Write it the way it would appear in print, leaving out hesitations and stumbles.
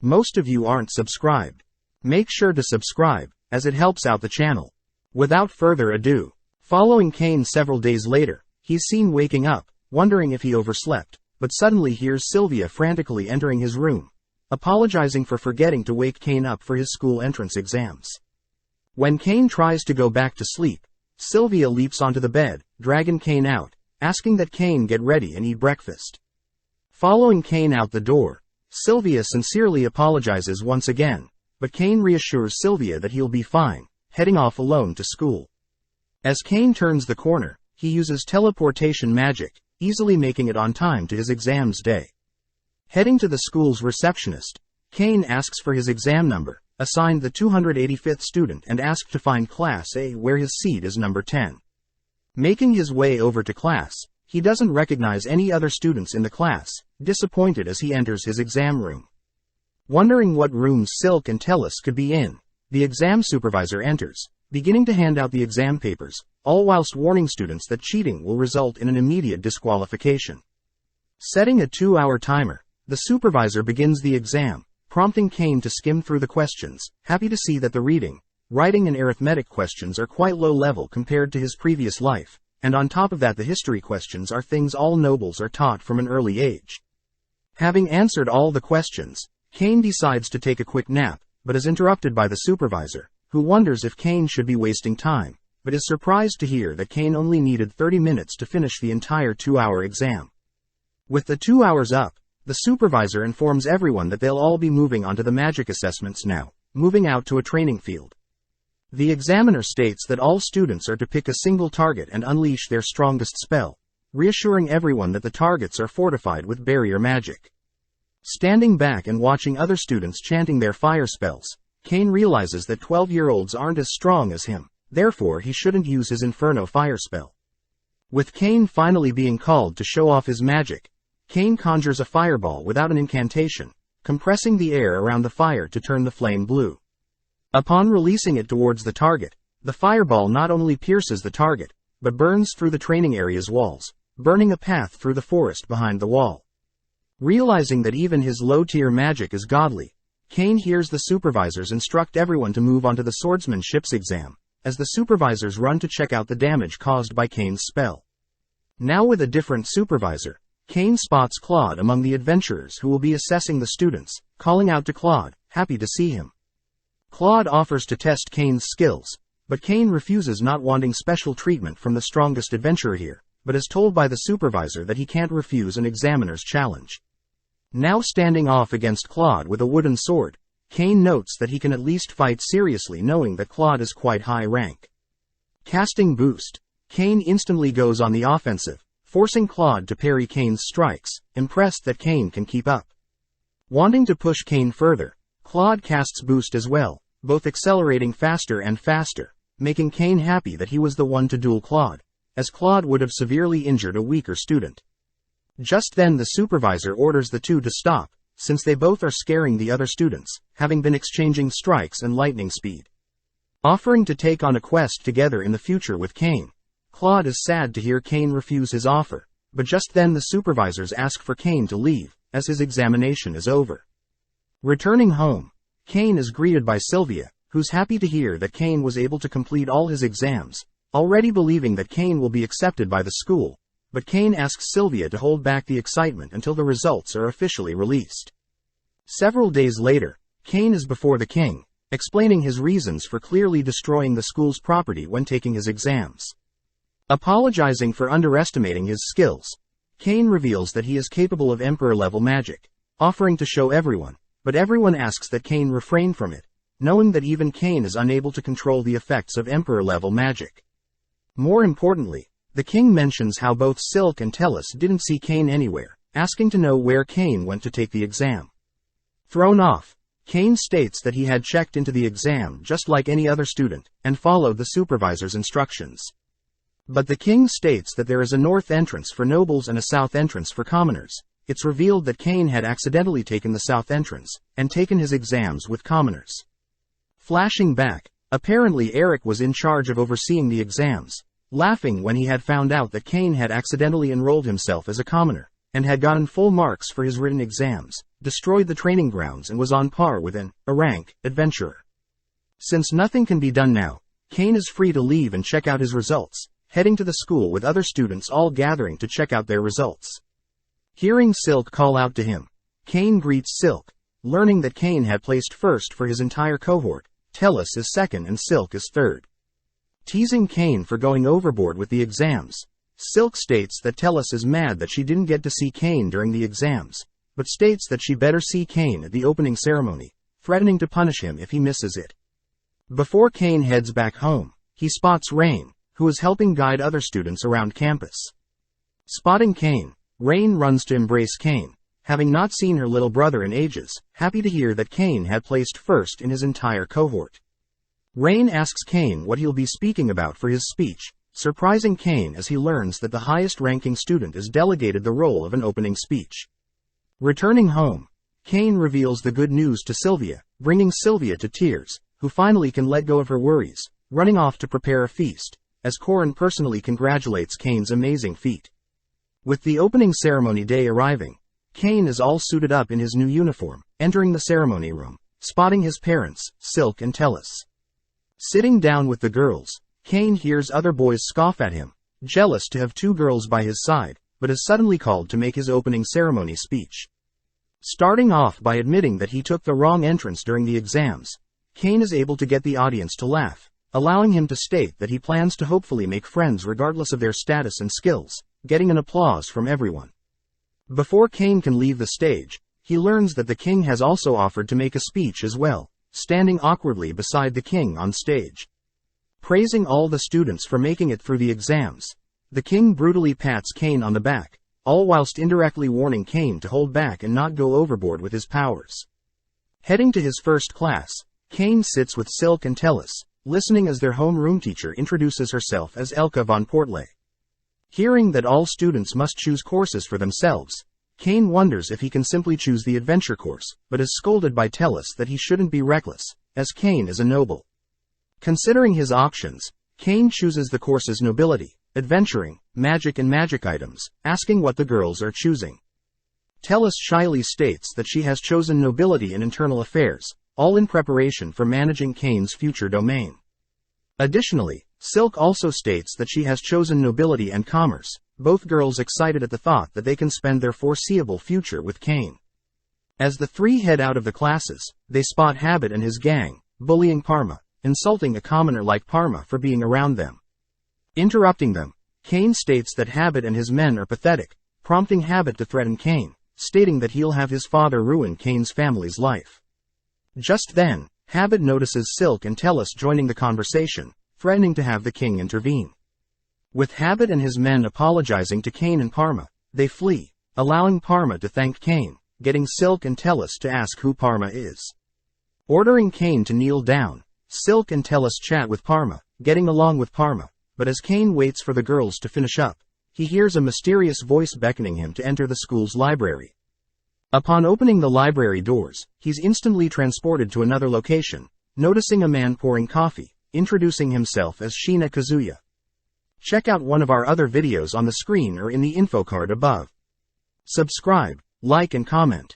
Most of you aren't subscribed. Make sure to subscribe, as it helps out the channel. Without further ado, following Kane several days later, he's seen waking up, wondering if he overslept, but suddenly hears Sylvia frantically entering his room, apologizing for forgetting to wake Kane up for his school entrance exams. When Kane tries to go back to sleep, Sylvia leaps onto the bed, dragging Kane out, asking that Kane get ready and eat breakfast. Following Kane out the door, Sylvia sincerely apologizes once again, but Kane reassures Sylvia that he'll be fine, heading off alone to school. As Kane turns the corner, he uses teleportation magic, easily making it on time to his exams day. Heading to the school's receptionist, Kane asks for his exam number, assigned the 285th student, and asked to find Class A where his seat is number 10. Making his way over to class, he doesn't recognize any other students in the class, disappointed as he enters his exam room. Wondering what rooms Silk and Tellus could be in, the exam supervisor enters, beginning to hand out the exam papers, all whilst warning students that cheating will result in an immediate disqualification. Setting a 2-hour timer, the supervisor begins the exam, prompting Kane to skim through the questions, happy to see that the reading, writing and arithmetic questions are quite low level compared to his previous life, and on top of that the history questions are things all nobles are taught from an early age. Having answered all the questions, Kane decides to take a quick nap, but is interrupted by the supervisor, who wonders if Kane should be wasting time, but is surprised to hear that Kane only needed 30 minutes to finish the entire 2-hour exam. With the 2 hours up, the supervisor informs everyone that they'll all be moving onto the magic assessments now, moving out to a training field. The examiner states that all students are to pick a single target and unleash their strongest spell, reassuring everyone that the targets are fortified with barrier magic. Standing back and watching other students chanting their fire spells, Kane realizes that 12-year-olds aren't as strong as him, therefore he shouldn't use his Inferno fire spell. With Kane finally being called to show off his magic, Kane conjures a fireball without an incantation, compressing the air around the fire to turn the flame blue. Upon releasing it towards the target, the fireball not only pierces the target, but burns through the training area's walls, burning a path through the forest behind the wall. Realizing that even his low-tier magic is godly, Kane hears the supervisors instruct everyone to move onto the swordsmanship's exam, as the supervisors run to check out the damage caused by Kane's spell. Now with a different supervisor, Kane spots Claude among the adventurers who will be assessing the students, calling out to Claude, happy to see him. Claude offers to test Kane's skills, but Kane refuses, not wanting special treatment from the strongest adventurer here, but is told by the supervisor that he can't refuse an examiner's challenge. Now standing off against Claude with a wooden sword, Kane notes that he can at least fight seriously, knowing that Claude is quite high rank. Casting Boost, Kane instantly goes on the offensive, forcing Claude to parry Kane's strikes, impressed that Kane can keep up. Wanting to push Kane further, Claude casts Boost as well, both accelerating faster and faster, making Kane happy that he was the one to duel Claude, as Claude would have severely injured a weaker student. Just then the supervisor orders the two to stop, since they both are scaring the other students, having been exchanging strikes and lightning speed. Offering to take on a quest together in the future with Kane, Claude is sad to hear Kane refuse his offer, but just then the supervisors ask for Kane to leave, as his examination is over. Returning home, Kane is greeted by Sylvia, who's happy to hear that Kane was able to complete all his exams, already believing that Kane will be accepted by the school, but Kane asks Sylvia to hold back the excitement until the results are officially released. Several days later, Kane is before the king, explaining his reasons for clearly destroying the school's property when taking his exams. Apologizing for underestimating his skills, Kane reveals that he is capable of emperor-level magic, offering to show everyone, but everyone asks that Kane refrain from it, knowing that even Kane is unable to control the effects of emperor-level magic. More importantly, the king mentions how both Silk and Tellus didn't see Kane anywhere, asking to know where Kane went to take the exam. Thrown off, Kane states that he had checked into the exam just like any other student, and followed the supervisor's instructions. But the king states that there is a north entrance for nobles and a south entrance for commoners. It's revealed that Kane had accidentally taken the south entrance, and taken his exams with commoners. Flashing back, apparently Eric was in charge of overseeing the exams, laughing when he had found out that Kane had accidentally enrolled himself as a commoner, and had gotten full marks for his written exams, destroyed the training grounds and was on par with an rank adventurer. Since nothing can be done now, Kane is free to leave and check out his results, heading to the school with other students all gathering to check out their results. Hearing Silk call out to him, Kane greets Silk, learning that Kane had placed first for his entire cohort, Tellus is second and Silk is third. Teasing Kane for going overboard with the exams, Silk states that Tellus is mad that she didn't get to see Kane during the exams, but states that she better see Kane at the opening ceremony, threatening to punish him if he misses it. Before Kane heads back home, he spots Rain, who is helping guide other students around campus. Spotting Kane, Rain runs to embrace Kane, having not seen her little brother in ages, happy to hear that Kane had placed first in his entire cohort. Rain asks Kane what he'll be speaking about for his speech, surprising Kane as he learns that the highest-ranking student is delegated the role of an opening speech. Returning home, Kane reveals the good news to Sylvia, bringing Sylvia to tears, who finally can let go of her worries, running off to prepare a feast, as Corin personally congratulates Kane's amazing feat. With the opening ceremony day arriving, Kane is all suited up in his new uniform, entering the ceremony room, spotting his parents, Silk and Tellus. Sitting down with the girls, Kane hears other boys scoff at him, jealous to have two girls by his side, but is suddenly called to make his opening ceremony speech. Starting off by admitting that he took the wrong entrance during the exams, Kane is able to get the audience to laugh, allowing him to state that he plans to hopefully make friends regardless of their status and skills, getting an applause from everyone. Before Kane can leave the stage, he learns that the king has also offered to make a speech as well, standing awkwardly beside the king on stage. Praising all the students for making it through the exams, the king brutally pats Kane on the back, all whilst indirectly warning Kane to hold back and not go overboard with his powers. Heading to his first class, Kane sits with Silk and Tellus, listening as their homeroom teacher introduces herself as Elka von Portley. Hearing that all students must choose courses for themselves, Kane wonders if he can simply choose the adventure course, but is scolded by Tellus that he shouldn't be reckless, as Kane is a noble. Considering his options, Kane chooses the courses Nobility, Adventuring, Magic and Magic items, asking what the girls are choosing. Tellus shyly states that she has chosen Nobility and Internal Affairs, all in preparation for managing Kane's future domain. Additionally, Silk also states that she has chosen Nobility and Commerce, both girls excited at the thought that they can spend their foreseeable future with Kane. As the three head out of the classes, they spot Habit and his gang, bullying Parma, insulting a commoner like Parma for being around them. Interrupting them, Kane states that Habit and his men are pathetic, prompting Habit to threaten Kane, stating that he'll have his father ruin Kane's family's life. Just then, Habit notices Silk and Tellus joining the conversation, threatening to have the king intervene. With Habit and his men apologizing to Kane and Parma, they flee, allowing Parma to thank Kane, getting Silk and Tellus to ask who Parma is. Ordering Kane to kneel down, Silk and Tellus chat with Parma, getting along with Parma, but as Kane waits for the girls to finish up, he hears a mysterious voice beckoning him to enter the school's library. Upon opening the library doors, he's instantly transported to another location, noticing a man pouring coffee, introducing himself as Shina Kazuya. Check out one of our other videos on the screen or in the info card above. Subscribe, like and comment.